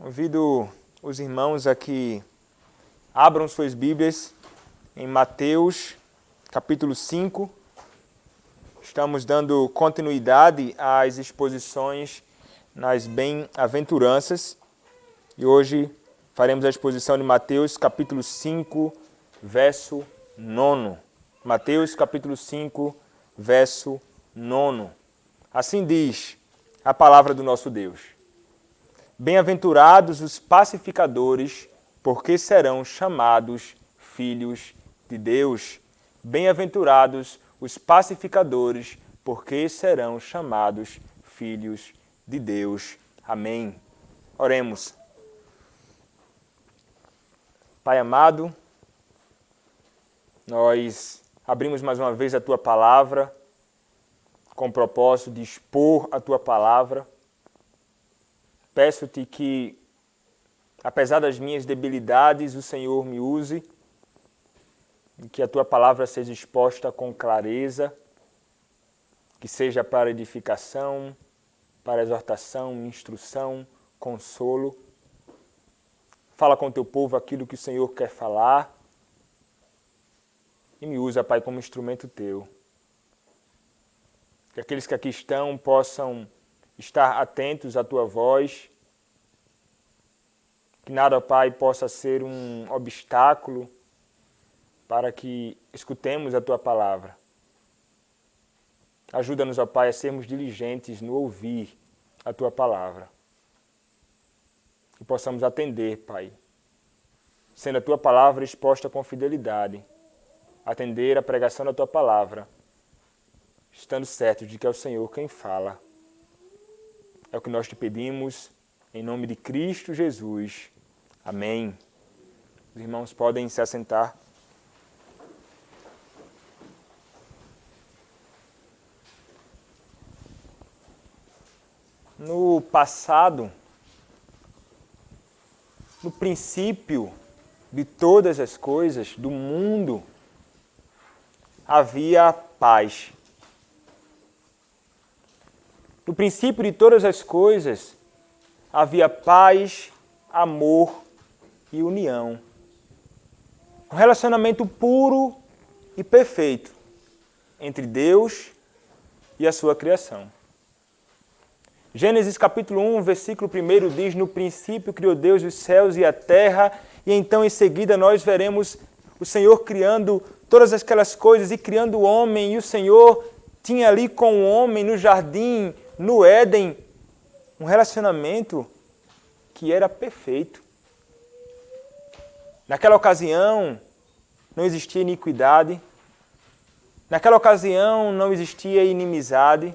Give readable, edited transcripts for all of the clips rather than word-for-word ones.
Convido os irmãos a que abram suas Bíblias em Mateus, capítulo 5. Estamos dando continuidade às exposições nas bem-aventuranças e hoje faremos a exposição de Mateus, capítulo 5, verso 9. Mateus, capítulo 5, verso 9. Assim diz a palavra do nosso Deus. Bem-aventurados os pacificadores, porque serão chamados filhos de Deus. Bem-aventurados os pacificadores, porque serão chamados filhos de Deus. Amém. Oremos. Pai amado, nós abrimos mais uma vez a Tua Palavra com o propósito de expor a Tua Palavra. Peço-te que, apesar das minhas debilidades, o Senhor me use, e que a Tua Palavra seja exposta com clareza, que seja para edificação, para exortação, instrução, consolo. Fala com o Teu povo aquilo que o Senhor quer falar e me usa, Pai, como instrumento Teu. Que aqueles que aqui estão possam estar atentos à Tua voz, que nada, Pai, possa ser um obstáculo para que escutemos a Tua Palavra. Ajuda-nos, ó Pai, a sermos diligentes no ouvir a Tua Palavra. Que possamos atender, Pai, sendo a Tua Palavra exposta com fidelidade, atender a pregação da Tua Palavra, estando certos de que é o Senhor quem fala. É o que nós te pedimos, em nome de Cristo Jesus. Amém. Os irmãos podem se assentar. No passado, no princípio de todas as coisas do mundo, havia paz. No princípio de todas as coisas, havia paz, amor e união. Um relacionamento puro e perfeito entre Deus e a sua criação. Gênesis capítulo 1, versículo 1 diz: no princípio criou Deus os céus e a terra, e então em seguida nós veremos o Senhor criando todas aquelas coisas e criando o homem, e o Senhor tinha ali com o homem no jardim, no Éden, um relacionamento que era perfeito. Naquela ocasião não existia iniquidade, naquela ocasião não existia inimizade,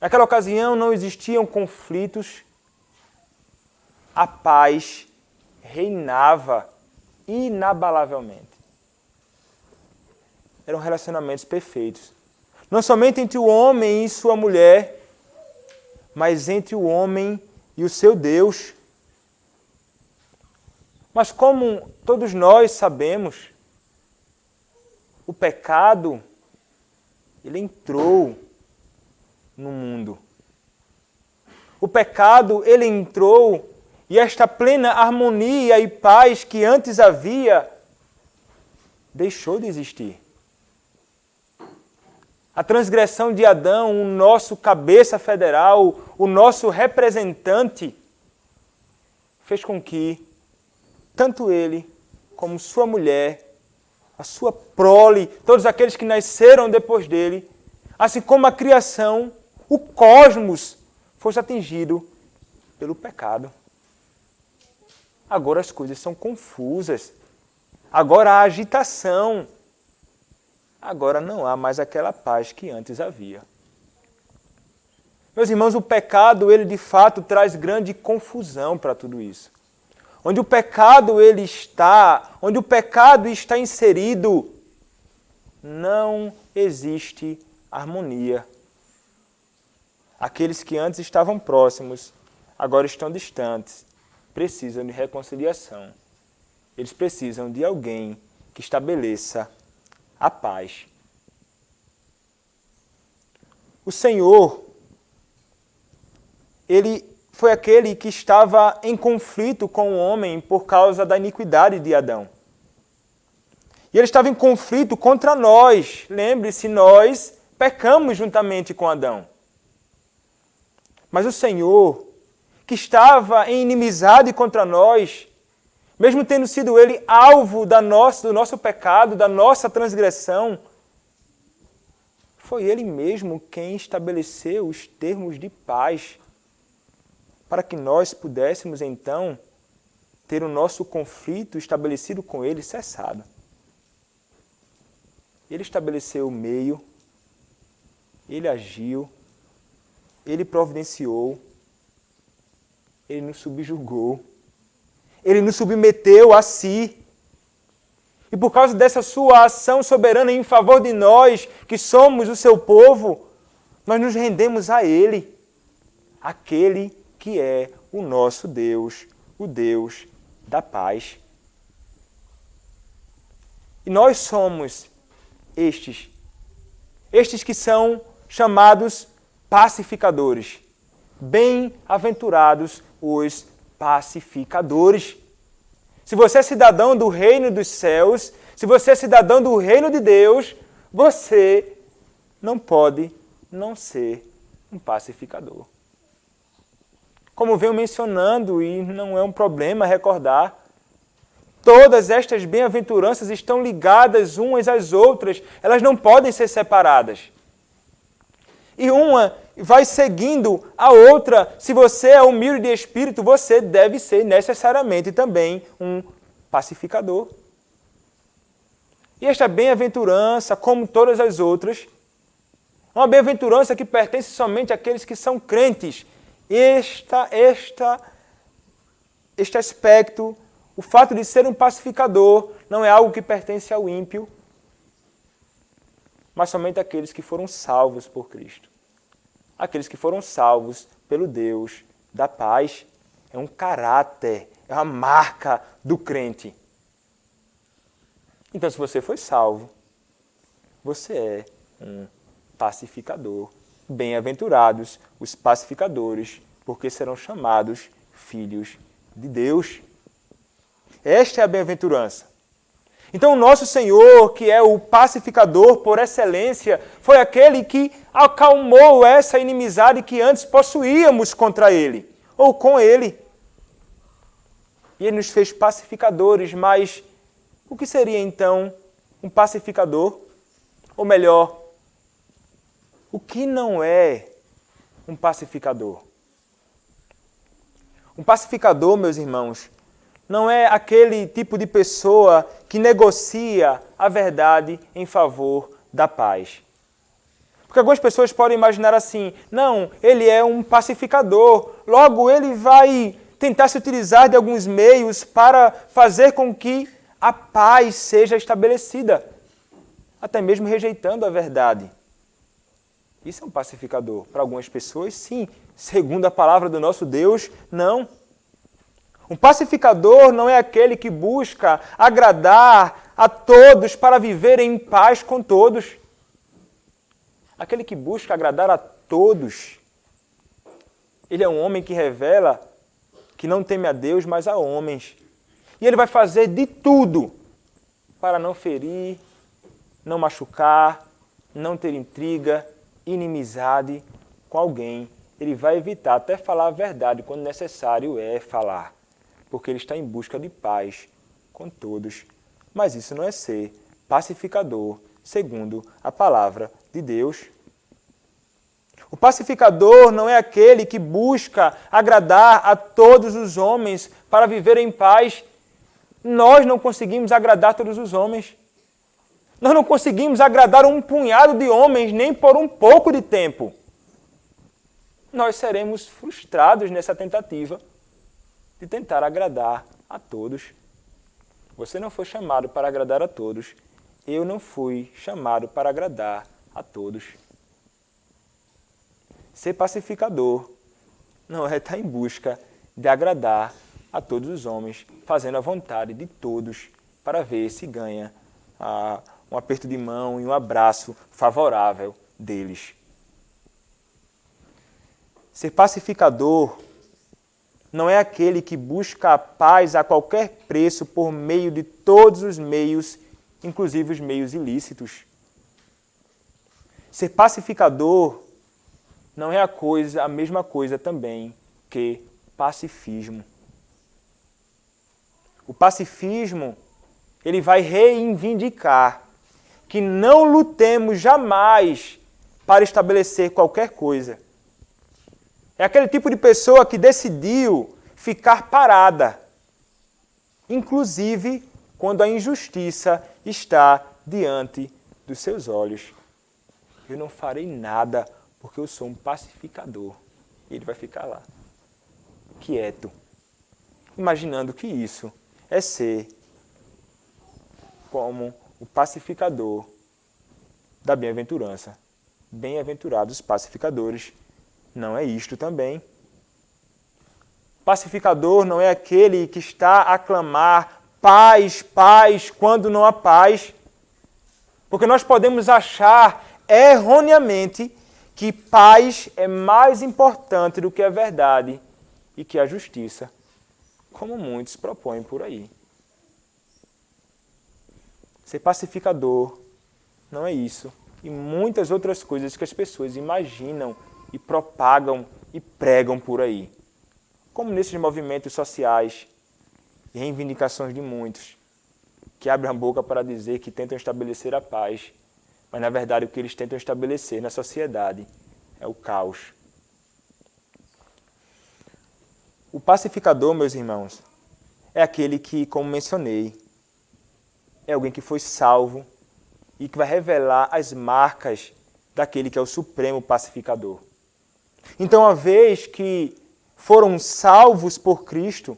naquela ocasião não existiam conflitos, a paz reinava inabalavelmente. Eram relacionamentos perfeitos. Não somente entre o homem e sua mulher, mas entre o homem e o seu Deus. Mas como todos nós sabemos, o pecado, ele entrou no mundo. O pecado, ele entrou e esta plena harmonia e paz que antes havia, deixou de existir. A transgressão de Adão, o nosso cabeça federal, o nosso representante, fez com que tanto ele como sua mulher, a sua prole, todos aqueles que nasceram depois dele, assim como a criação, o cosmos, fosse atingido pelo pecado. Agora as coisas são confusas. Agora há agitação. Agora não há mais aquela paz que antes havia. Meus irmãos, o pecado, ele de fato traz grande confusão para tudo isso. Onde o pecado ele está, onde o pecado está inserido, não existe harmonia. Aqueles que antes estavam próximos, agora estão distantes, precisam de reconciliação. Eles precisam de alguém que estabeleça a paz. O Senhor, Ele foi aquele que estava em conflito com o homem por causa da iniquidade de Adão. E ele estava em conflito contra nós. Lembre-se, nós pecamos juntamente com Adão. Mas o Senhor, que estava em inimizade contra nós, mesmo tendo sido Ele alvo do nosso pecado, da nossa transgressão, foi Ele mesmo quem estabeleceu os termos de paz para que nós pudéssemos, então, ter o nosso conflito estabelecido com Ele cessado. Ele estabeleceu o meio, Ele agiu, Ele providenciou, Ele nos subjugou, Ele nos submeteu a si. E por causa dessa sua ação soberana em favor de nós, que somos o seu povo, nós nos rendemos a Ele, aquele que é o nosso Deus, o Deus da paz. E nós somos estes que são chamados pacificadores. Bem-aventurados os pacificadores. Se você é cidadão do reino dos céus, se você é cidadão do reino de Deus, você não pode não ser um pacificador. Como venho mencionando, e não é um problema recordar, todas estas bem-aventuranças estão ligadas umas às outras, elas não podem ser separadas. E uma vai seguindo a outra. Se você é humilde de espírito, você deve ser necessariamente também um pacificador. E esta bem-aventurança, como todas as outras, é uma bem-aventurança que pertence somente àqueles que são crentes. Este aspecto, o fato de ser um pacificador, não é algo que pertence ao ímpio, mas somente àqueles que foram salvos por Cristo. Aqueles que foram salvos pelo Deus da paz. É um caráter, é uma marca do crente. Então, se você foi salvo, você é um pacificador. Bem-aventurados os pacificadores, porque serão chamados filhos de Deus. Esta é a bem-aventurança. Então, o nosso Senhor, que é o pacificador por excelência, foi aquele que acalmou essa inimizade que antes possuíamos contra Ele, ou com Ele. E Ele nos fez pacificadores, mas o que seria então um pacificador? Ou melhor, o que não é um pacificador? Um pacificador, meus irmãos, não é aquele tipo de pessoa que negocia a verdade em favor da paz. Porque algumas pessoas podem imaginar assim, não, ele é um pacificador, logo ele vai tentar se utilizar de alguns meios para fazer com que a paz seja estabelecida, até mesmo rejeitando a verdade. Isso é um pacificador. Para algumas pessoas, sim. Segundo a palavra do nosso Deus, não. Um pacificador não é aquele que busca agradar a todos para viver em paz com todos. Aquele que busca agradar a todos. Ele é um homem que revela que não teme a Deus, mas a homens. E ele vai fazer de tudo para não ferir, não machucar, não ter intriga, inimizade com alguém. Ele vai evitar até falar a verdade quando necessário é falar, porque ele está em busca de paz com todos. Mas isso não é ser pacificador, segundo a palavra de Deus. O pacificador não é aquele que busca agradar a todos os homens para viver em paz. Nós não conseguimos agradar todos os homens. Nós não conseguimos agradar um punhado de homens nem por um pouco de tempo. Nós seremos frustrados nessa tentativa de tentar agradar a todos. Você não foi chamado para agradar a todos. Eu não fui chamado para agradar a todos. Ser pacificador não é estar em busca de agradar a todos os homens, fazendo a vontade de todos para ver se ganha um aperto de mão e um abraço favorável deles. Ser pacificador não é aquele que busca a paz a qualquer preço por meio de todos os meios, inclusive os meios ilícitos. Ser pacificador não é a mesma coisa também que pacifismo. O pacifismo, ele vai reivindicar que não lutemos jamais para estabelecer qualquer coisa. É aquele tipo de pessoa que decidiu ficar parada, inclusive quando a injustiça está diante dos seus olhos. Eu não farei nada porque eu sou um pacificador. E ele vai ficar lá, quieto, imaginando que isso é ser como o pacificador da bem-aventurança. Bem-aventurados os pacificadores. Não é isto também. Pacificador não é aquele que está a clamar paz, paz, quando não há paz. Porque nós podemos achar erroneamente que paz é mais importante do que a verdade e que a justiça, como muitos propõem por aí. Ser pacificador não é isso. E muitas outras coisas que as pessoas imaginam e propagam e pregam por aí. Como nesses movimentos sociais e reivindicações de muitos, que abrem a boca para dizer que tentam estabelecer a paz, mas na verdade o que eles tentam estabelecer na sociedade é o caos. O pacificador, meus irmãos, é aquele que, como mencionei, é alguém que foi salvo e que vai revelar as marcas daquele que é o supremo pacificador. Então, uma vez que foram salvos por Cristo,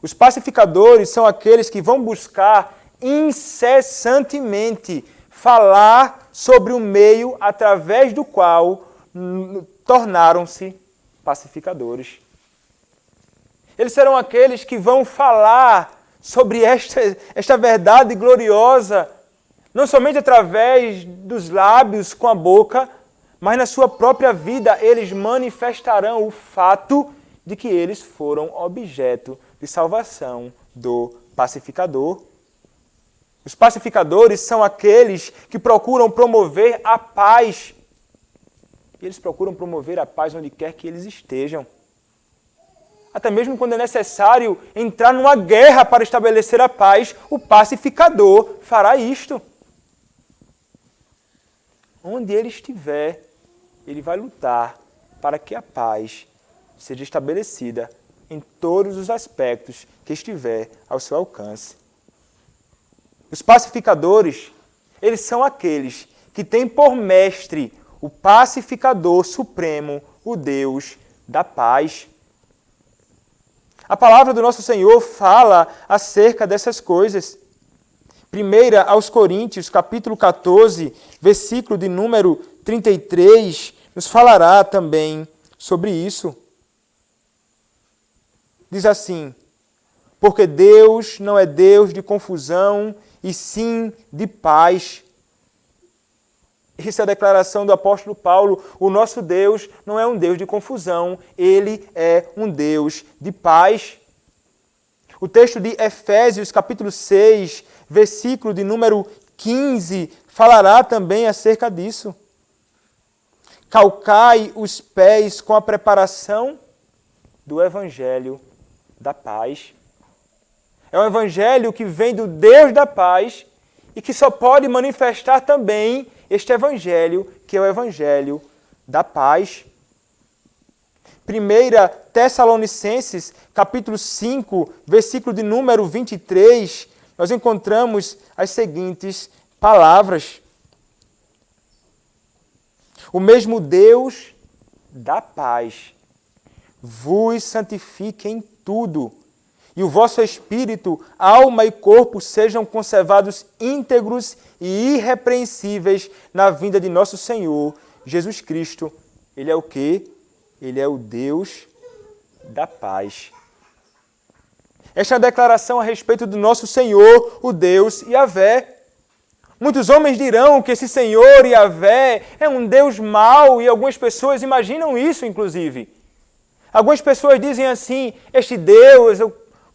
os pacificadores são aqueles que vão buscar incessantemente falar sobre o meio através do qual tornaram-se pacificadores. Eles serão aqueles que vão falar sobre esta verdade gloriosa, não somente através dos lábios, com a boca, mas na sua própria vida eles manifestarão o fato de que eles foram objeto de salvação do pacificador. Os pacificadores são aqueles que procuram promover a paz. Eles procuram promover a paz onde quer que eles estejam. Até mesmo quando é necessário entrar numa guerra para estabelecer a paz, o pacificador fará isto. Onde ele estiver, ele vai lutar para que a paz seja estabelecida em todos os aspectos que estiver ao seu alcance. Os pacificadores, eles são aqueles que têm por mestre o pacificador supremo, o Deus da paz. A palavra do nosso Senhor fala acerca dessas coisas. 1 aos Coríntios, capítulo 14, versículo de número 33, nos falará também sobre isso. Diz assim: porque Deus não é Deus de confusão, e sim de paz. Essa é a declaração do apóstolo Paulo. O nosso Deus não é um Deus de confusão, Ele é um Deus de paz. O texto de Efésios, capítulo 6, versículo de número 15, falará também acerca disso. Calcai os pés com a preparação do Evangelho da paz. É um Evangelho que vem do Deus da paz e que só pode manifestar também este Evangelho, que é o Evangelho da paz. 1 Tessalonicenses, capítulo 5, versículo de número 23, nós encontramos as seguintes palavras. O mesmo Deus da paz vos santifique em tudo, e o vosso espírito, alma e corpo sejam conservados íntegros e irrepreensíveis na vinda de nosso Senhor Jesus Cristo. Ele é o quê? Ele é o Deus da paz. Esta é a declaração a respeito do nosso Senhor, o Deus Yahvé. Muitos homens dirão que esse Senhor Yahvé é um Deus mau, e algumas pessoas imaginam isso, inclusive. Algumas pessoas dizem assim, este Deus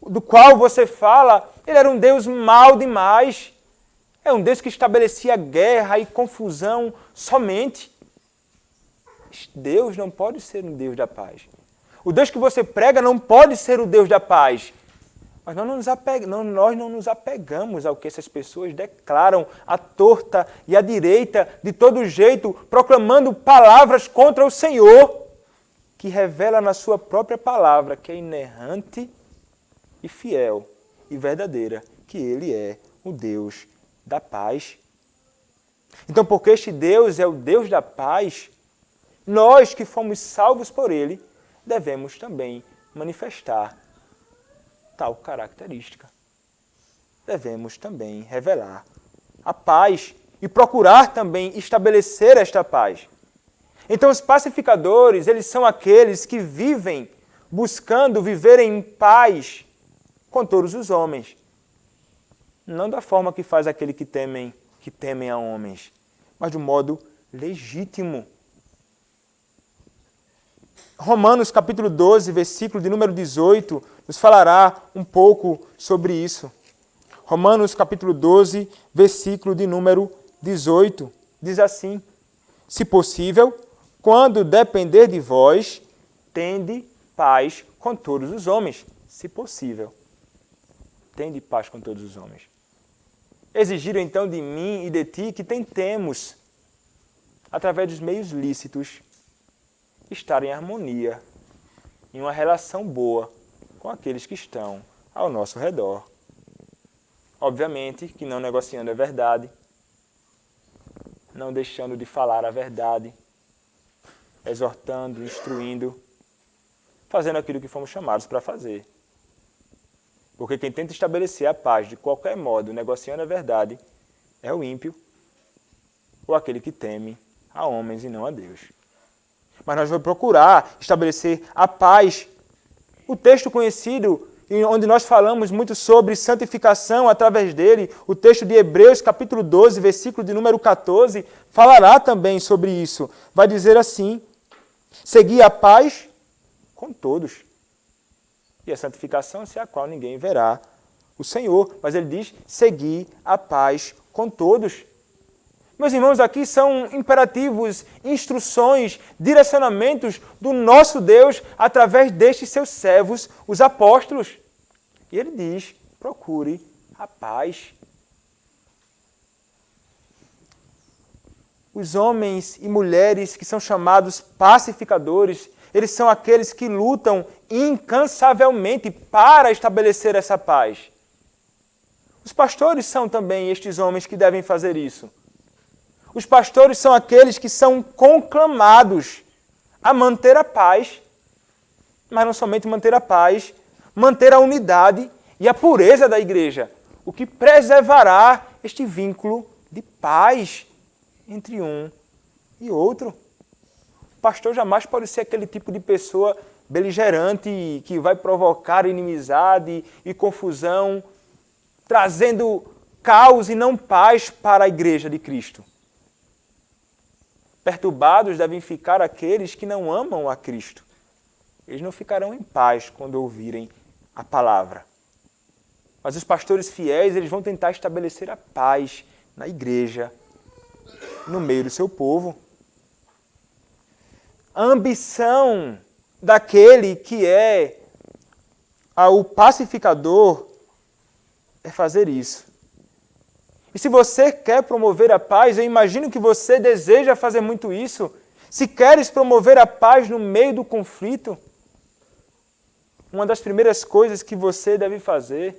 do qual você fala, ele era um Deus mau demais. É um Deus que estabelecia guerra e confusão somente. Deus não pode ser um Deus da paz. O Deus que você prega não pode ser o Deus da paz. Mas nós não nos apegamos ao que essas pessoas declaram à torta e à direita, de todo jeito, proclamando palavras contra o Senhor, que revela na sua própria palavra que é inerrante e fiel e verdadeira, que Ele é o Deus da paz. Então, porque este Deus é o Deus da paz, nós que fomos salvos por Ele, devemos também manifestar tal característica. Devemos também revelar a paz e procurar também estabelecer esta paz. Então, os pacificadores, eles são aqueles que vivem buscando viver em paz com todos os homens. Não da forma que faz aquele que temem a homens, mas de um modo legítimo. Romanos capítulo 12, versículo de número 18, nos falará um pouco sobre isso. Romanos capítulo 12, versículo de número 18, diz assim: se possível, quando depender de vós, tende paz com todos os homens. Se possível, tende paz com todos os homens. Exigiram então de mim e de ti que tentemos, através dos meios lícitos, estar em harmonia, em uma relação boa com aqueles que estão ao nosso redor. Obviamente que não negociando a verdade, não deixando de falar a verdade, exortando, instruindo, fazendo aquilo que fomos chamados para fazer. Porque quem tenta estabelecer a paz de qualquer modo, negociando a verdade, é o ímpio ou aquele que teme a homens e não a Deus. Mas nós vamos procurar estabelecer a paz. O texto conhecido, onde nós falamos muito sobre santificação através dele, o texto de Hebreus, capítulo 12, versículo de número 14, falará também sobre isso. Vai dizer assim: segui a paz com todos. E a santificação, sem a qual ninguém verá o Senhor. Mas ele diz, segui a paz com todos. Meus irmãos, aqui são imperativos, instruções, direcionamentos do nosso Deus através destes seus servos, os apóstolos. E ele diz, procure a paz. Os homens e mulheres que são chamados pacificadores, eles são aqueles que lutam incansavelmente para estabelecer essa paz. Os pastores são também estes homens que devem fazer isso. Os pastores são aqueles que são conclamados a manter a paz, mas não somente manter a paz, manter a unidade e a pureza da igreja, o que preservará este vínculo de paz entre um e outro. O pastor jamais pode ser aquele tipo de pessoa beligerante que vai provocar inimizade e confusão, trazendo caos e não paz para a igreja de Cristo. Perturbados devem ficar aqueles que não amam a Cristo. Eles não ficarão em paz quando ouvirem a palavra. Mas os pastores fiéis, eles vão tentar estabelecer a paz na igreja, no meio do seu povo. A ambição daquele que é o pacificador é fazer isso. E se você quer promover a paz, eu imagino que você deseja fazer muito isso. Se queres promover a paz no meio do conflito, uma das primeiras coisas que você deve fazer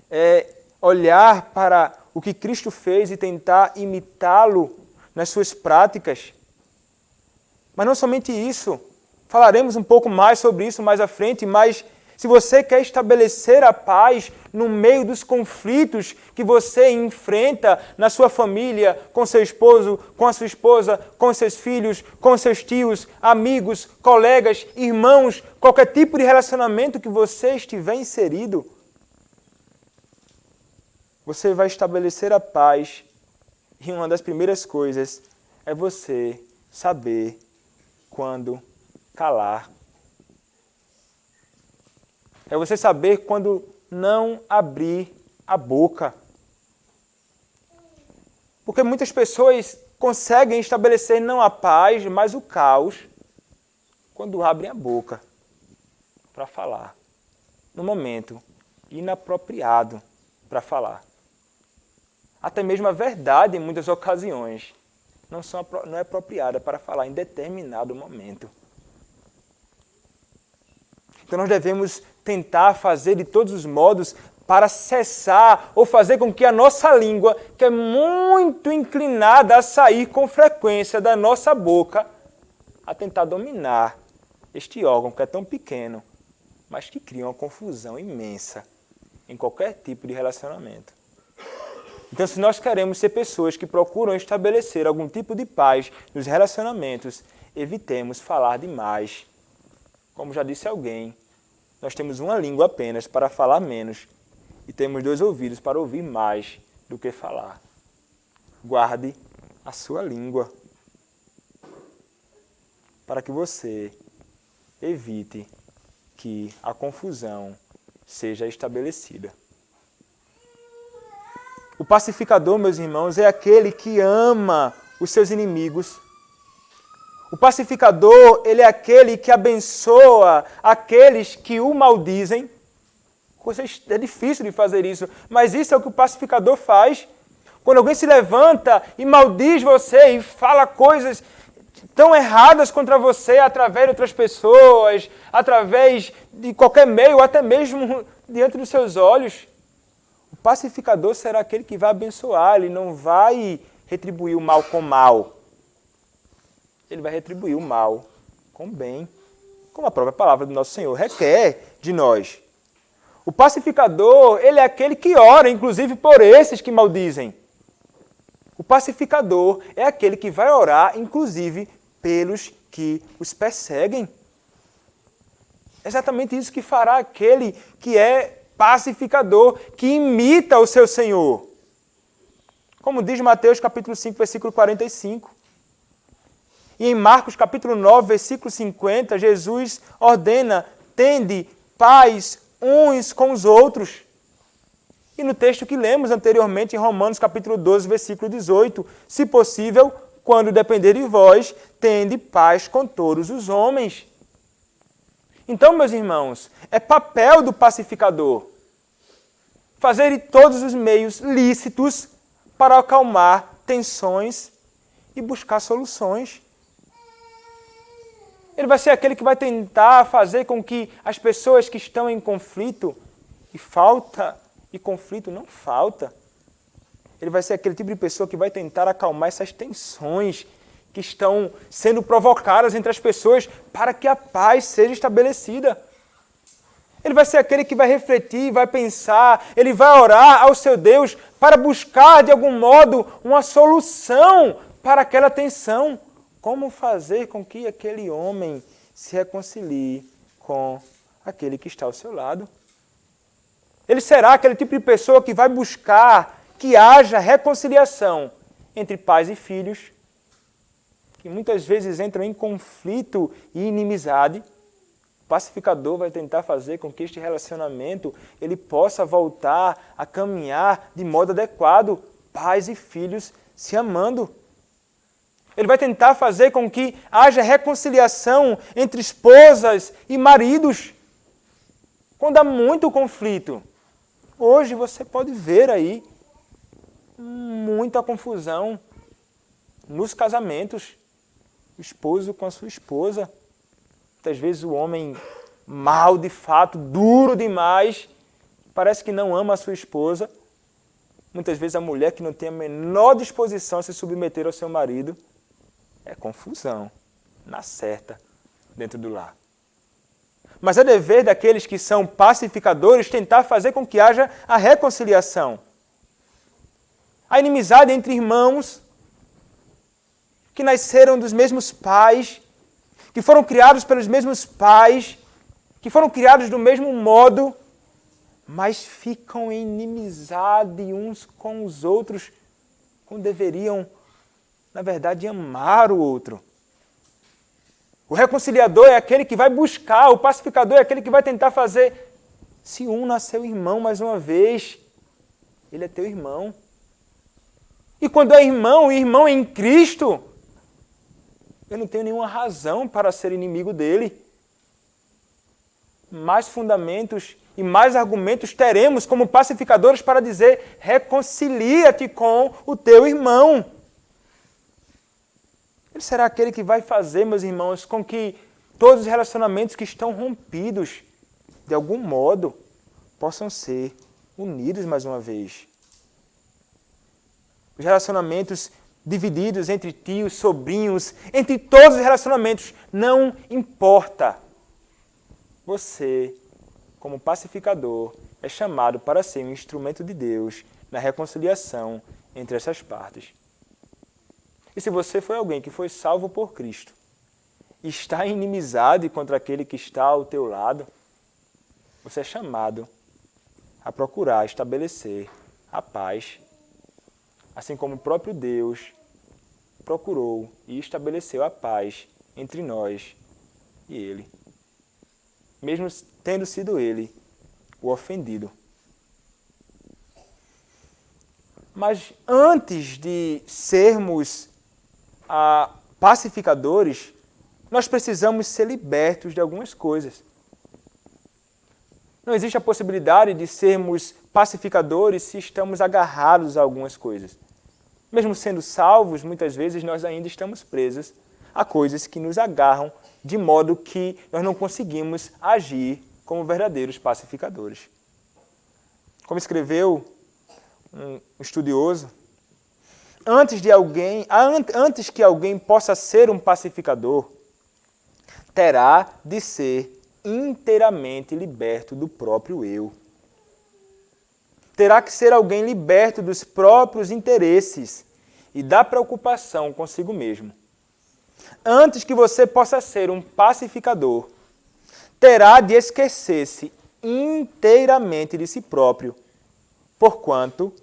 é olhar para o que Cristo fez e tentar imitá-lo nas suas práticas. Mas não somente isso, falaremos um pouco mais sobre isso mais à frente, mas se você quer estabelecer a paz no meio dos conflitos que você enfrenta na sua família, com seu esposo, com a sua esposa, com seus filhos, com seus tios, amigos, colegas, irmãos, qualquer tipo de relacionamento que você estiver inserido, você vai estabelecer a paz e uma das primeiras coisas é você saber quando calar. É você saber quando não abrir a boca. Porque muitas pessoas conseguem estabelecer não a paz, mas o caos quando abrem a boca para falar, no momento inapropriado para falar. Até mesmo a verdade, em muitas ocasiões, não é apropriada para falar em determinado momento. Então nós devemos tentar fazer de todos os modos para cessar ou fazer com que a nossa língua, que é muito inclinada a sair com frequência da nossa boca, a tentar dominar este órgão que é tão pequeno, mas que cria uma confusão imensa em qualquer tipo de relacionamento. Então, se nós queremos ser pessoas que procuram estabelecer algum tipo de paz nos relacionamentos, evitemos falar demais. Como já disse alguém, nós temos uma língua apenas para falar menos e temos 2 ouvidos para ouvir mais do que falar. Guarde a sua língua para que você evite que a confusão seja estabelecida. O pacificador, meus irmãos, é aquele que ama os seus inimigos. O pacificador, ele é aquele que abençoa aqueles que o maldizem. É difícil de fazer isso, mas isso é o que o pacificador faz. Quando alguém se levanta e maldiz você e fala coisas tão erradas contra você através de outras pessoas, através de qualquer meio, até mesmo diante dos seus olhos, o pacificador será aquele que vai abençoar, ele não vai retribuir o mal com mal. Ele vai retribuir o mal com bem, como a própria palavra do nosso Senhor requer de nós. O pacificador, ele é aquele que ora, inclusive por esses que maldizem. O pacificador é aquele que vai orar, inclusive, pelos que os perseguem. É exatamente isso que fará aquele que é pacificador, que imita o seu Senhor. Como diz Mateus capítulo 5, versículo 45. E em Marcos capítulo 9, versículo 50, Jesus ordena, tende paz uns com os outros. E no texto que lemos anteriormente, em Romanos capítulo 12, versículo 18, se possível, quando depender de vós, tende paz com todos os homens. Então, meus irmãos, é papel do pacificador fazer de todos os meios lícitos para acalmar tensões e buscar soluções. Ele vai ser aquele que vai tentar fazer com que as pessoas que estão em conflito, e conflito não falta, ele vai ser aquele tipo de pessoa que vai tentar acalmar essas tensões que estão sendo provocadas entre as pessoas para que a paz seja estabelecida. Ele vai ser aquele que vai refletir, vai pensar, ele vai orar ao seu Deus para buscar, de algum modo, uma solução para aquela tensão. Como fazer com que aquele homem se reconcilie com aquele que está ao seu lado? Ele será aquele tipo de pessoa que vai buscar que haja reconciliação entre pais e filhos, que muitas vezes entram em conflito e inimizade. O pacificador vai tentar fazer com que este relacionamento ele possa voltar a caminhar de modo adequado, pais e filhos se amando. Ele vai tentar fazer com que haja reconciliação entre esposas e maridos. Quando há muito conflito, hoje você pode ver aí muita confusão nos casamentos. O esposo com a sua esposa. Muitas vezes o homem mal de fato, duro demais, parece que não ama a sua esposa. Muitas vezes a mulher que não tem a menor disposição a se submeter ao seu marido. É confusão, na certa, dentro do lar. Mas é dever daqueles que são pacificadores tentar fazer com que haja a reconciliação. A inimizade entre irmãos que nasceram dos mesmos pais, que foram criados pelos mesmos pais, que foram criados do mesmo modo, mas ficam em inimizade uns com os outros, quando deveriam, na verdade, amar o outro. O reconciliador é aquele que vai buscar, o pacificador é aquele que vai tentar fazer. Se una a seu irmão mais uma vez. Ele é teu irmão. E quando é irmão, irmão em Cristo, eu não tenho nenhuma razão para ser inimigo dele. Mais fundamentos e mais argumentos teremos como pacificadores para dizer: reconcilia-te com o teu irmão. Ele será aquele que vai fazer, meus irmãos, com que todos os relacionamentos que estão rompidos, de algum modo, possam ser unidos mais uma vez. Os relacionamentos divididos entre tios, sobrinhos, entre todos os relacionamentos, não importa. Você, como pacificador, é chamado para ser um instrumento de Deus na reconciliação entre essas partes. E se você foi alguém que foi salvo por Cristo e está em inimizade contra aquele que está ao teu lado, você é chamado a procurar estabelecer a paz, assim como o próprio Deus procurou e estabeleceu a paz entre nós e Ele, mesmo tendo sido Ele o ofendido. Mas antes de sermos pacificadores, nós precisamos ser libertos de algumas coisas. Não existe a possibilidade de sermos pacificadores se estamos agarrados a algumas coisas. Mesmo sendo salvos, muitas vezes nós ainda estamos presos a coisas que nos agarram, de modo que nós não conseguimos agir como verdadeiros pacificadores. Como escreveu um estudioso, antes que alguém possa ser um pacificador, terá de ser inteiramente liberto do próprio eu. Terá que ser alguém liberto dos próprios interesses e da preocupação consigo mesmo. Antes que você possa ser um pacificador, terá de esquecer-se inteiramente de si próprio, porquanto,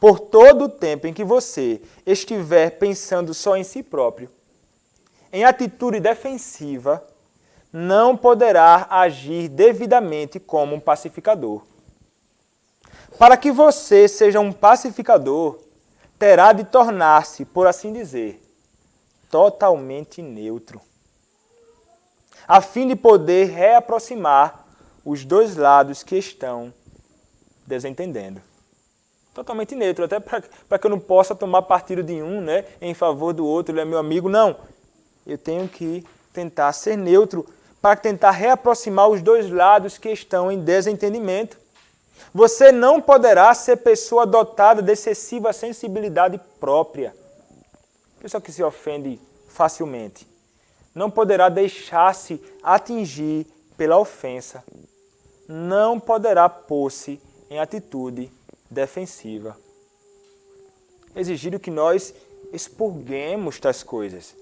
por todo o tempo em que você estiver pensando só em si próprio, em atitude defensiva, não poderá agir devidamente como um pacificador. Para que você seja um pacificador, terá de tornar-se, por assim dizer, totalmente neutro, a fim de poder reaproximar os dois lados que estão desentendendo. Totalmente neutro, até para que eu não possa tomar partido de um, né, em favor do outro, ele é meu amigo. Não, eu tenho que tentar ser neutro para tentar reaproximar os dois lados que estão em desentendimento. Você não poderá ser pessoa dotada de excessiva sensibilidade própria. Pessoa que se ofende facilmente. Não poderá deixar-se atingir pela ofensa. Não poderá pôr-se em atitude defensiva. Exigindo que nós expurguemos tais coisas,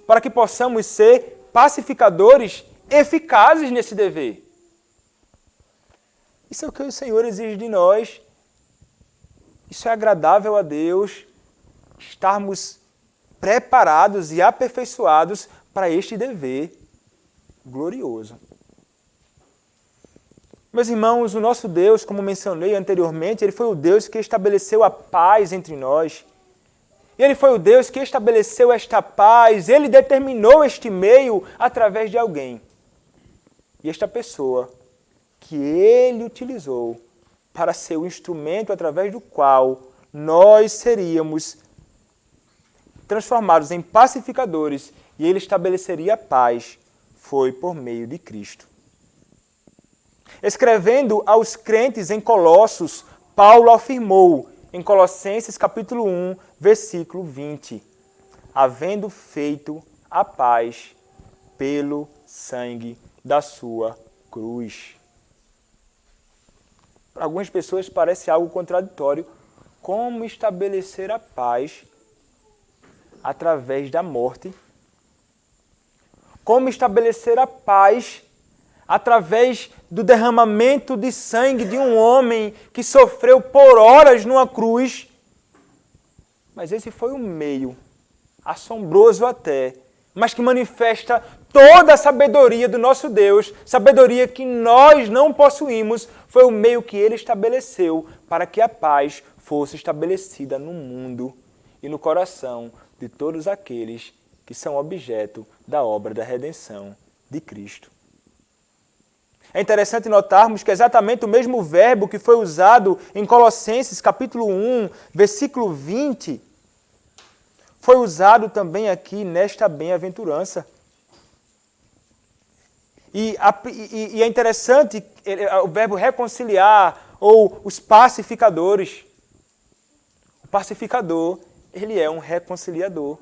para que possamos ser pacificadores eficazes nesse dever. Isso é o que o Senhor exige de nós. Isso é agradável a Deus, estarmos preparados e aperfeiçoados para este dever glorioso. Meus irmãos, o nosso Deus, como mencionei anteriormente, Ele foi o Deus que estabeleceu a paz entre nós. Ele foi o Deus que estabeleceu esta paz, Ele determinou este meio através de alguém. E esta pessoa que Ele utilizou para ser o instrumento através do qual nós seríamos transformados em pacificadores e Ele estabeleceria a paz, foi por meio de Cristo. Escrevendo aos crentes em Colossos, Paulo afirmou em Colossenses capítulo 1, versículo 20, havendo feito a paz pelo sangue da sua cruz. Para algumas pessoas parece algo contraditório. Como estabelecer a paz através da morte? Como estabelecer a paz através do derramamento de sangue de um homem que sofreu por horas numa cruz? Mas esse foi um meio, assombroso até, mas que manifesta toda a sabedoria do nosso Deus, sabedoria que nós não possuímos, foi o meio que Ele estabeleceu para que a paz fosse estabelecida no mundo e no coração de todos aqueles que são objeto da obra da redenção de Cristo. É interessante notarmos que exatamente o mesmo verbo que foi usado em Colossenses capítulo 1, versículo 20, foi usado também aqui nesta bem-aventurança. E é interessante o verbo reconciliar ou os pacificadores. O pacificador, ele é um reconciliador.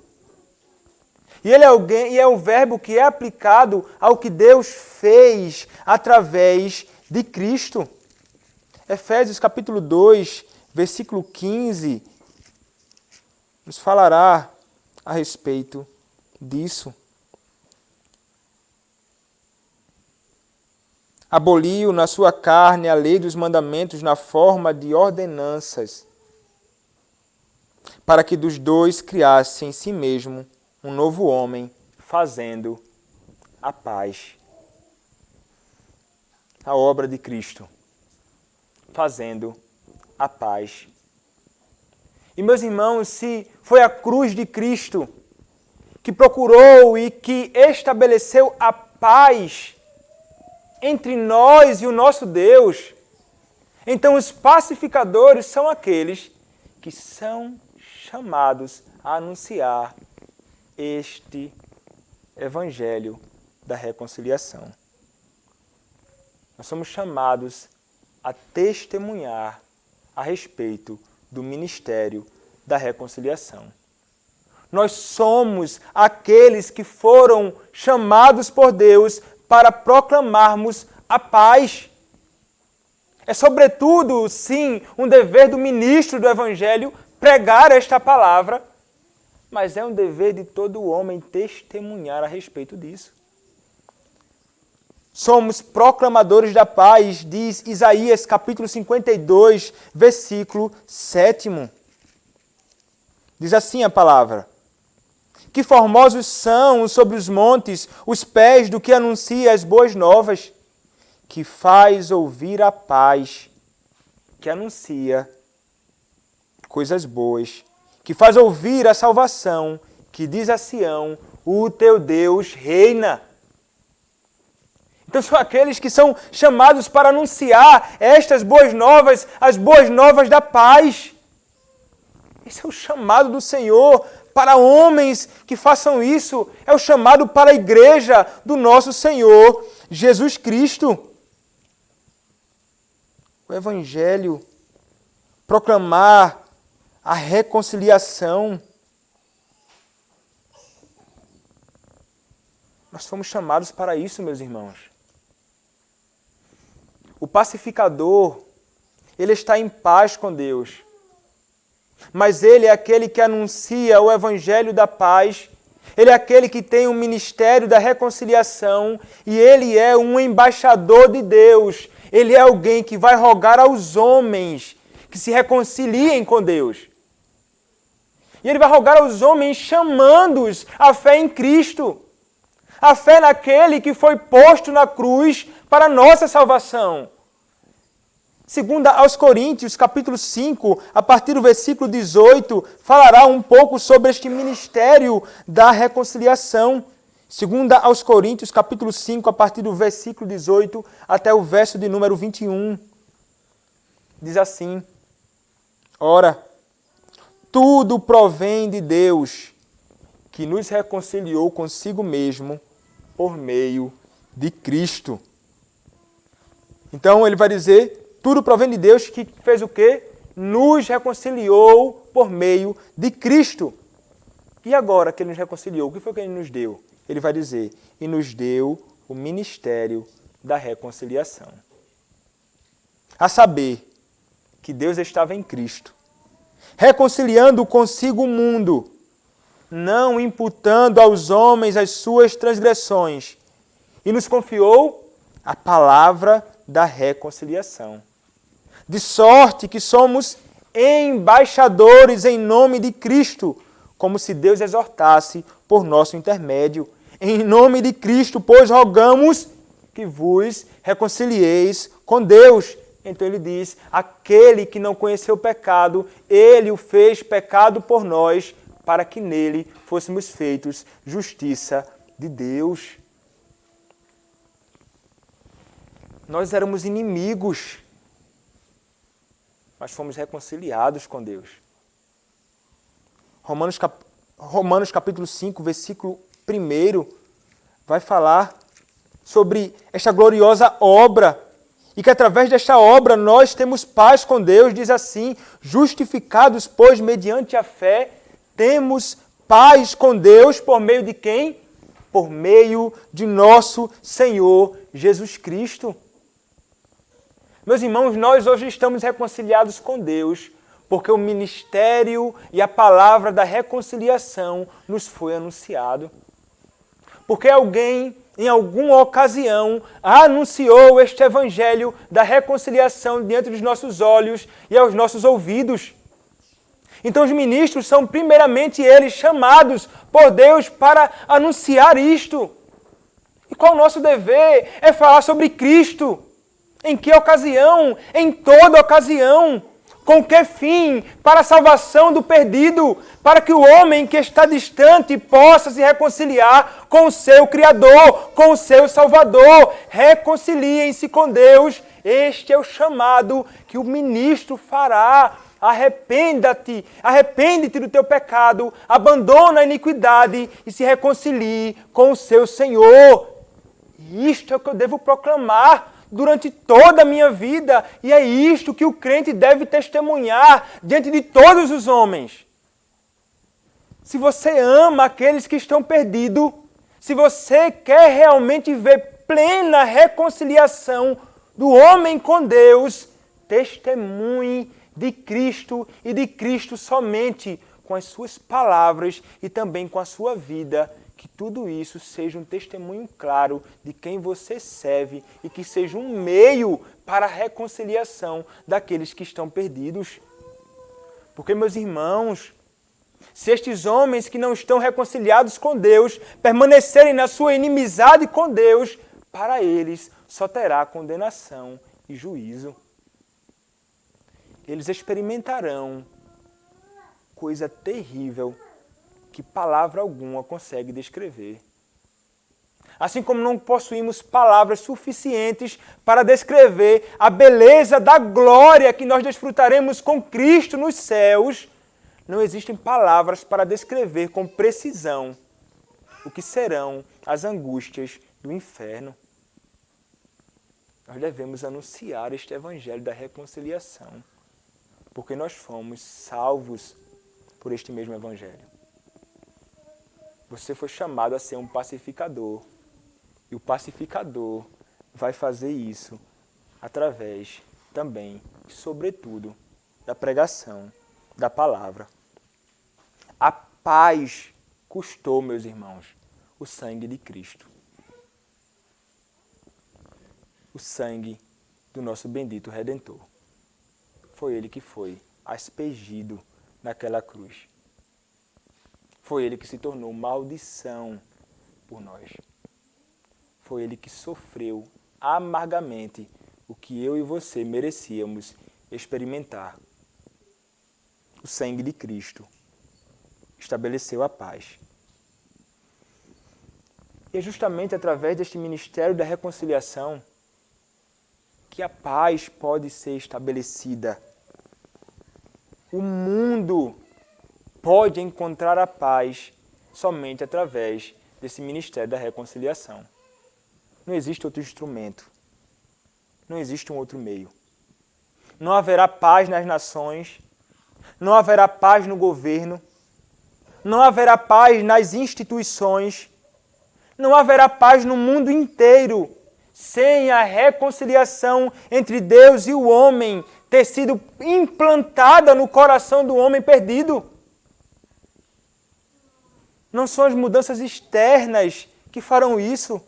E ele é o verbo que é aplicado ao que Deus fez através de Cristo. Efésios capítulo 2, versículo 15, nos falará a respeito disso. Aboliu na sua carne a lei dos mandamentos na forma de ordenanças, para que dos dois criasse em si mesmo um novo homem, fazendo a paz. A obra de Cristo, fazendo a paz. E, meus irmãos, se foi a cruz de Cristo que procurou e que estabeleceu a paz entre nós e o nosso Deus, então os pacificadores são aqueles que são chamados a anunciar este evangelho da reconciliação. Nós somos chamados a testemunhar a respeito do ministério da reconciliação. Nós somos aqueles que foram chamados por Deus para proclamarmos a paz. É sobretudo, sim, um dever do ministro do evangelho pregar esta palavra, mas é um dever de todo homem testemunhar a respeito disso. Somos proclamadores da paz, diz Isaías capítulo 52, versículo 7. Diz assim a palavra: que formosos são sobre os montes os pés do que anuncia as boas novas, que faz ouvir a paz, que anuncia coisas boas, que faz ouvir a salvação, que diz a Sião, o teu Deus reina. Então são aqueles que são chamados para anunciar estas boas novas, as boas novas da paz. Esse é o chamado do Senhor para homens que façam isso. É o chamado para a igreja do nosso Senhor Jesus Cristo. O Evangelho, proclamar a reconciliação. Nós fomos chamados para isso, meus irmãos. O pacificador, ele está em paz com Deus. Mas ele é aquele que anuncia o evangelho da paz. Ele é aquele que tem o ministério da reconciliação. E ele é um embaixador de Deus. Ele é alguém que vai rogar aos homens que se reconciliem com Deus. E ele vai rogar aos homens chamando-os à fé em Cristo. A fé naquele que foi posto na cruz para a nossa salvação. Segunda aos Coríntios, capítulo 5, a partir do versículo 18, falará um pouco sobre este ministério da reconciliação. Segunda aos Coríntios, capítulo 5, a partir do versículo 18 até o verso de número 21. Diz assim: ora, tudo provém de Deus, que nos reconciliou consigo mesmo por meio de Cristo. Então ele vai dizer, tudo provém de Deus que fez o quê? Nos reconciliou por meio de Cristo. E agora que ele nos reconciliou, o que foi que ele nos deu? Ele vai dizer, e nos deu o ministério da reconciliação. A saber, que Deus estava em Cristo, reconciliando consigo o mundo, não imputando aos homens as suas transgressões, e nos confiou a palavra da reconciliação. De sorte que somos embaixadores em nome de Cristo, como se Deus exortasse por nosso intermédio. Em nome de Cristo, pois rogamos que vos reconcilieis com Deus. Então ele diz, aquele que não conheceu o pecado, ele o fez pecado por nós, para que nele fôssemos feitos justiça de Deus. Nós éramos inimigos, mas fomos reconciliados com Deus. Romanos capítulo 5, versículo 1, vai falar sobre esta gloriosa obra, e que através desta obra nós temos paz com Deus, diz assim, justificados, pois, mediante a fé, temos paz com Deus por meio de quem? Por meio de nosso Senhor Jesus Cristo. Meus irmãos, nós hoje estamos reconciliados com Deus, porque o ministério e a palavra da reconciliação nos foi anunciado. Porque alguém, em alguma ocasião, anunciou este evangelho da reconciliação diante dos nossos olhos e aos nossos ouvidos. Então os ministros são primeiramente eles chamados por Deus para anunciar isto. E qual o nosso dever? É falar sobre Cristo. Em que ocasião? Em toda ocasião. Com que fim? Para a salvação do perdido, para que o homem que está distante possa se reconciliar com o seu Criador, com o seu Salvador. Reconciliem-se com Deus. Este é o chamado que o ministro fará. Arrepende-te do teu pecado, abandona a iniquidade e se reconcilie com o seu Senhor. Isto é o que eu devo proclamar durante toda a minha vida, e é isto que o crente deve testemunhar diante de todos os homens. Se você ama aqueles que estão perdidos, se você quer realmente ver plena reconciliação do homem com Deus, testemunhe de Cristo e de Cristo somente com as suas palavras e também com a sua vida, que tudo isso seja um testemunho claro de quem você serve e que seja um meio para a reconciliação daqueles que estão perdidos. Porque, meus irmãos, se estes homens que não estão reconciliados com Deus permanecerem na sua inimizade com Deus, para eles só terá condenação e juízo. Eles experimentarão coisa terrível que palavra alguma consegue descrever. Assim como não possuímos palavras suficientes para descrever a beleza da glória que nós desfrutaremos com Cristo nos céus, não existem palavras para descrever com precisão o que serão as angústias do inferno. Nós devemos anunciar este evangelho da reconciliação, porque nós fomos salvos por este mesmo evangelho. Você foi chamado a ser um pacificador. E o pacificador vai fazer isso através também, sobretudo, da pregação da palavra. A paz custou, meus irmãos, o sangue de Cristo. O sangue do nosso bendito Redentor. Foi ele que foi aspergido naquela cruz. Foi ele que se tornou maldição por nós. Foi ele que sofreu amargamente o que eu e você merecíamos experimentar. O sangue de Cristo estabeleceu a paz. E é justamente através deste ministério da reconciliação que a paz pode ser estabelecida. O mundo pode encontrar a paz somente através desse ministério da reconciliação. Não existe outro instrumento. Não existe um outro meio. Não haverá paz nas nações. Não haverá paz no governo. Não haverá paz nas instituições. Não haverá paz no mundo inteiro sem a reconciliação entre Deus e o homem ter sido implantada no coração do homem perdido. Não são as mudanças externas que farão isso.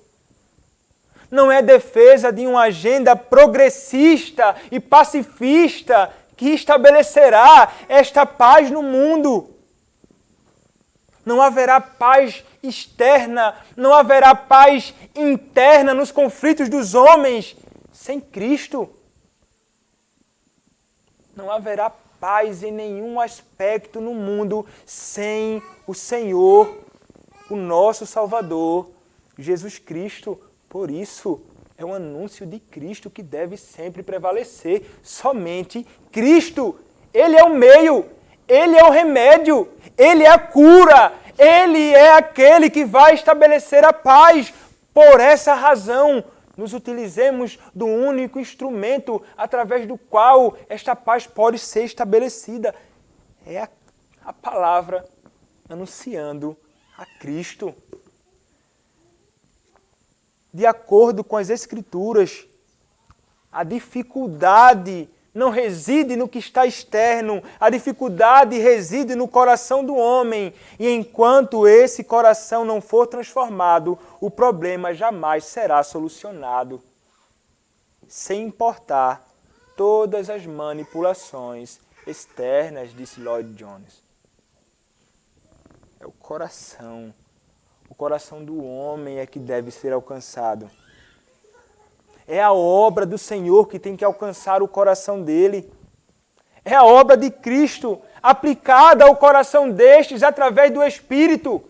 Não é defesa de uma agenda progressista e pacifista que estabelecerá esta paz no mundo. Não haverá paz externa, não haverá paz interna nos conflitos dos homens sem Cristo. Não haverá paz em nenhum aspecto no mundo sem o Senhor, o nosso Salvador, Jesus Cristo. Por isso, é o anúncio de Cristo que deve sempre prevalecer. Somente Cristo. Ele é o meio, Ele é o remédio, Ele é a cura, Ele é aquele que vai estabelecer a paz. Por essa razão, nos utilizemos do único instrumento através do qual esta paz pode ser estabelecida. É a palavra anunciando a Cristo. De acordo com as Escrituras, a dificuldade não reside no que está externo, a dificuldade reside no coração do homem. E enquanto esse coração não for transformado, o problema jamais será solucionado. Sem importar todas as manipulações externas, disse Lloyd Jones. É o coração. O coração do homem é que deve ser alcançado. É a obra do Senhor que tem que alcançar o coração dele. É a obra de Cristo aplicada ao coração destes através do Espírito.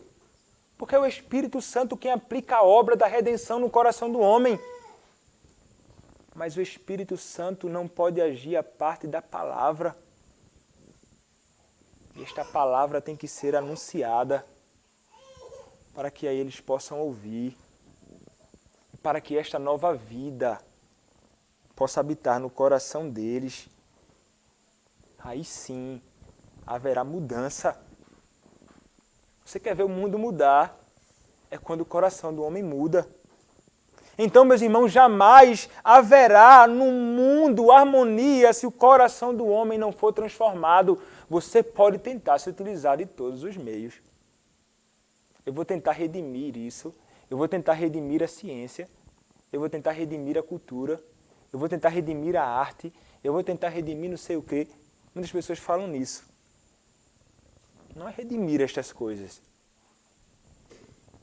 Porque é o Espírito Santo quem aplica a obra da redenção no coração do homem. Mas o Espírito Santo não pode agir a parte da palavra. E esta palavra tem que ser anunciada para que aí eles possam ouvir. Para que esta nova vida possa habitar no coração deles. Aí sim haverá mudança. Você quer ver o mundo mudar? É quando o coração do homem muda. Então, meus irmãos, jamais haverá no mundo harmonia se o coração do homem não for transformado. Você pode tentar se utilizar de todos os meios. Eu vou tentar redimir isso. Eu vou tentar redimir a ciência, eu vou tentar redimir a cultura, eu vou tentar redimir a arte, eu vou tentar redimir não sei o quê. Muitas pessoas falam nisso. Não é redimir estas coisas.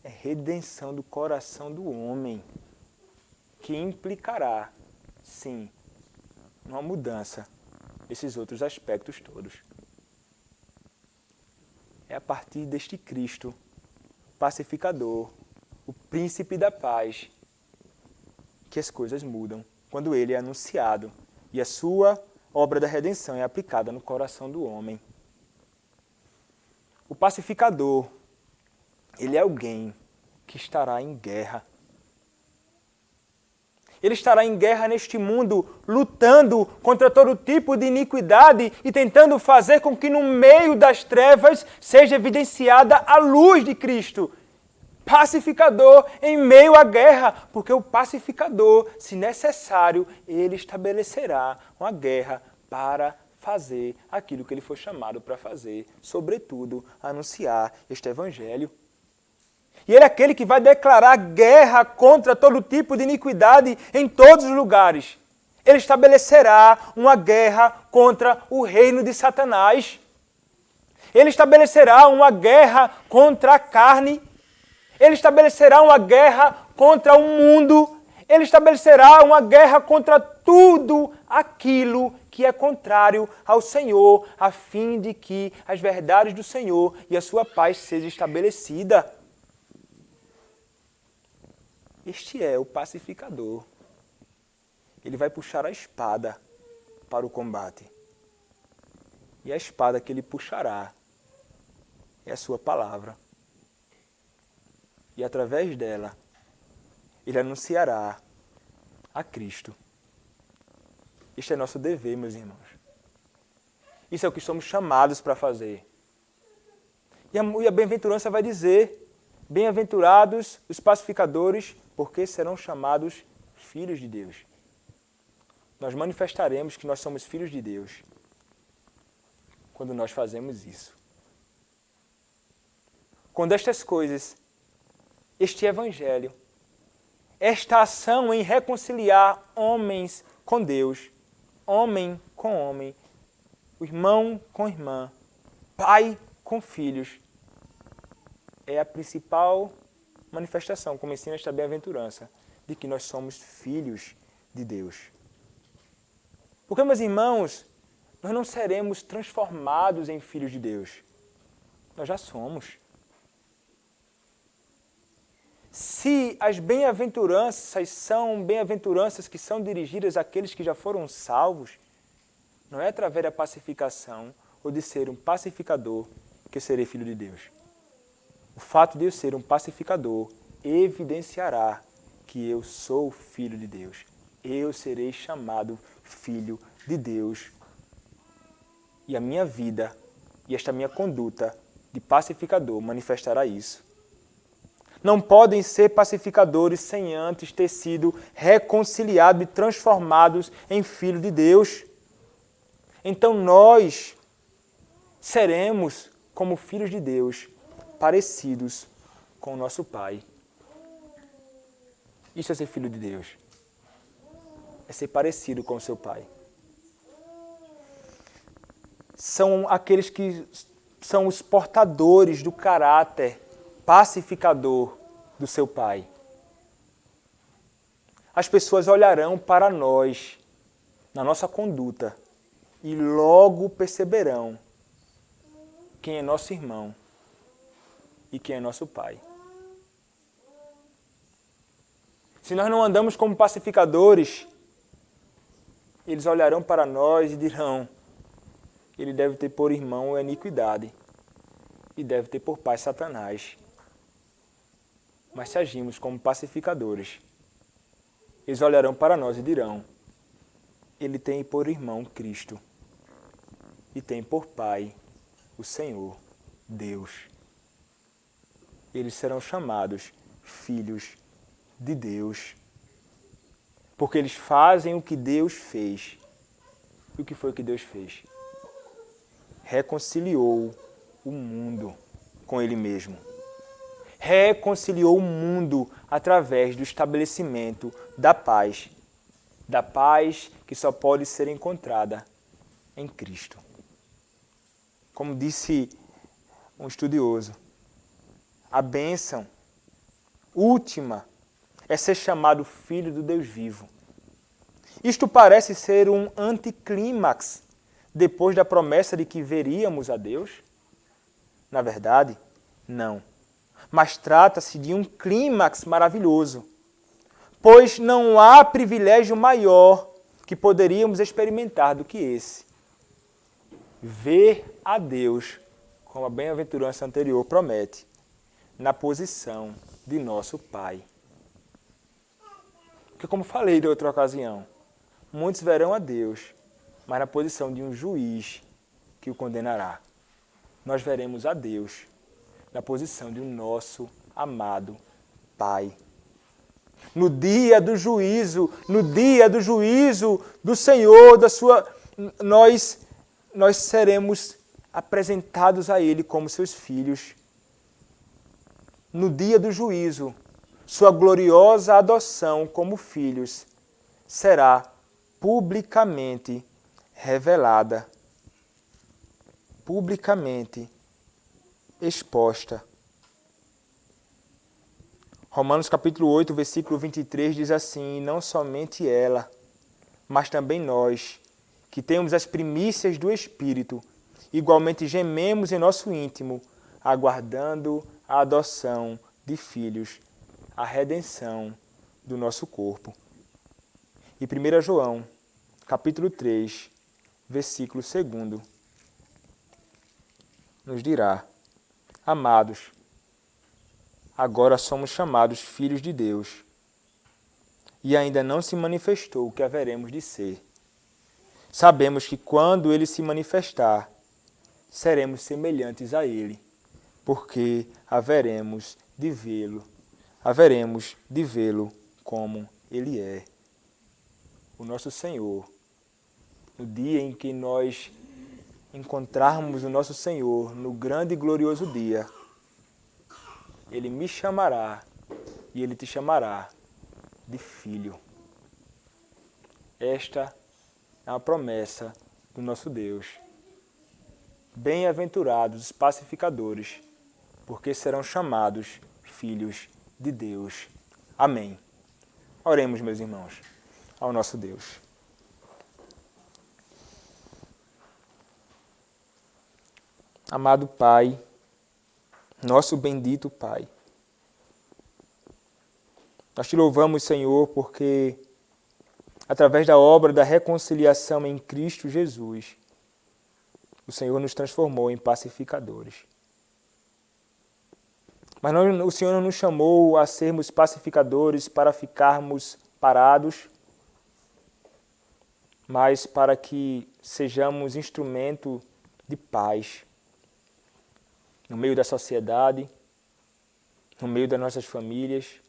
É redenção do coração do homem, que implicará, sim, numa mudança desses outros aspectos todos. É a partir deste Cristo, pacificador, o príncipe da paz, que as coisas mudam quando ele é anunciado e a sua obra da redenção é aplicada no coração do homem. O pacificador, ele é alguém que estará em guerra. Ele estará em guerra neste mundo, lutando contra todo tipo de iniquidade e tentando fazer com que no meio das trevas seja evidenciada a luz de Cristo. Pacificador em meio à guerra, porque o pacificador, se necessário, ele estabelecerá uma guerra para fazer aquilo que ele foi chamado para fazer, sobretudo, anunciar este evangelho. E ele é aquele que vai declarar guerra contra todo tipo de iniquidade em todos os lugares. Ele estabelecerá uma guerra contra o reino de Satanás. Ele estabelecerá uma guerra contra a carne. Ele estabelecerá uma guerra contra o mundo. Ele estabelecerá uma guerra contra tudo aquilo que é contrário ao Senhor, a fim de que as verdades do Senhor e a sua paz seja estabelecida. Este é o pacificador. Ele vai puxar a espada para o combate. E a espada que ele puxará é a sua palavra. E através dela, ele anunciará a Cristo. Este é nosso dever, meus irmãos. Isso é o que somos chamados para fazer. E a bem-aventurança vai dizer, bem-aventurados os pacificadores, porque serão chamados filhos de Deus. Nós manifestaremos que nós somos filhos de Deus quando nós fazemos isso. Quando estas coisas, este evangelho, esta ação em reconciliar homens com Deus, homem com homem, irmão com irmã, pai com filhos, é a principal manifestação, como ensina esta bem-aventurança, de que nós somos filhos de Deus. Porque, meus irmãos, nós não seremos transformados em filhos de Deus. Nós já somos. Se as bem-aventuranças são bem-aventuranças que são dirigidas àqueles que já foram salvos, não é através da pacificação ou de ser um pacificador que eu serei filho de Deus. O fato de eu ser um pacificador evidenciará que eu sou filho de Deus. Eu serei chamado filho de Deus. E a minha vida e esta minha conduta de pacificador manifestará isso. Não podem ser pacificadores sem antes ter sido reconciliados e transformados em filhos de Deus. Então nós seremos, como filhos de Deus, parecidos com o nosso Pai. Isso é ser filho de Deus. É ser parecido com o seu Pai. São aqueles que são os portadores do caráter pacificador do seu Pai. As pessoas olharão para nós, na nossa conduta, e logo perceberão quem é nosso irmão e quem é nosso Pai. Se nós não andamos como pacificadores, eles olharão para nós e dirão: ele deve ter por irmão a iniquidade e deve ter por pai Satanás. Mas se agimos como pacificadores, eles olharão para nós e dirão: ele tem por irmão Cristo e tem por pai o Senhor, Deus. Eles serão chamados filhos de Deus, porque eles fazem o que Deus fez. E o que foi que Deus fez? Reconciliou o mundo com Ele mesmo. Reconciliou o mundo através do estabelecimento da paz que só pode ser encontrada em Cristo. Como disse um estudioso, a bênção última é ser chamado filho do Deus vivo. Isto parece ser um anticlímax depois da promessa de que veríamos a Deus? Na verdade, não. Mas trata-se de um clímax maravilhoso, pois não há privilégio maior que poderíamos experimentar do que esse. Ver a Deus, como a bem-aventurança anterior promete, na posição de nosso Pai. Porque, como falei de outra ocasião, muitos verão a Deus, mas na posição de um juiz que o condenará. Nós veremos a Deus na posição de um nosso amado Pai. No dia do juízo do Senhor, nós seremos apresentados a Ele como seus filhos. No dia do juízo, sua gloriosa adoção como filhos será publicamente revelada, publicamente exposta. Romanos capítulo 8, versículo 23 diz assim: não somente ela, mas também nós, que temos as primícias do Espírito, igualmente gememos em nosso íntimo, aguardando a adoção de filhos, a redenção do nosso corpo. E 1 João, capítulo 3, versículo 2, nos dirá: amados, agora somos chamados filhos de Deus, e ainda não se manifestou o que haveremos de ser. Sabemos que quando Ele se manifestar, seremos semelhantes a Ele, porque haveremos de vê-lo como Ele é. O nosso Senhor, no dia em que nós encontrarmos o nosso Senhor, no grande e glorioso dia, Ele me chamará e Ele te chamará de filho. Esta é a promessa do nosso Deus. Bem-aventurados os pacificadores, porque serão chamados filhos de Deus. Amém. Oremos, meus irmãos, ao nosso Deus. Amado Pai, nosso bendito Pai, nós te louvamos, Senhor, porque através da obra da reconciliação em Cristo Jesus, o Senhor nos transformou em pacificadores. Mas o Senhor não nos chamou a sermos pacificadores para ficarmos parados, mas para que sejamos instrumento de paz no meio da sociedade, no meio das nossas famílias,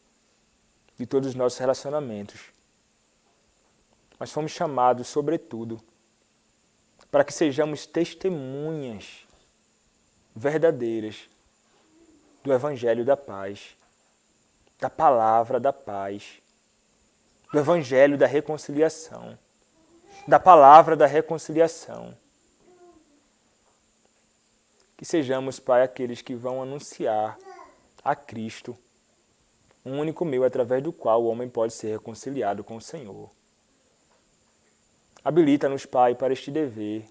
de todos os nossos relacionamentos. Mas fomos chamados, sobretudo, para que sejamos testemunhas verdadeiras do Evangelho da paz, da palavra da paz, do Evangelho da reconciliação, da palavra da reconciliação. Que sejamos, Pai, aqueles que vão anunciar a Cristo, um único meio através do qual o homem pode ser reconciliado com o Senhor. Habilita-nos, Pai, para este dever.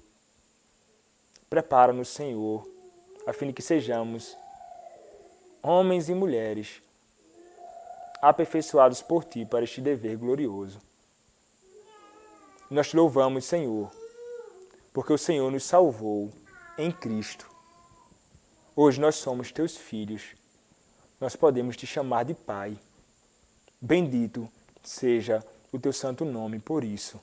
Prepara-nos, Senhor, a fim de que sejamos homens e mulheres aperfeiçoados por Ti para este dever glorioso. Nós te louvamos, Senhor, porque o Senhor nos salvou em Cristo. Hoje nós somos Teus filhos. Nós podemos Te chamar de Pai. Bendito seja o Teu santo nome por isso.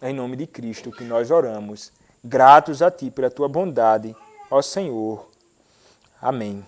É em nome de Cristo que nós oramos, gratos a Ti pela Tua bondade, ó Senhor. Amém.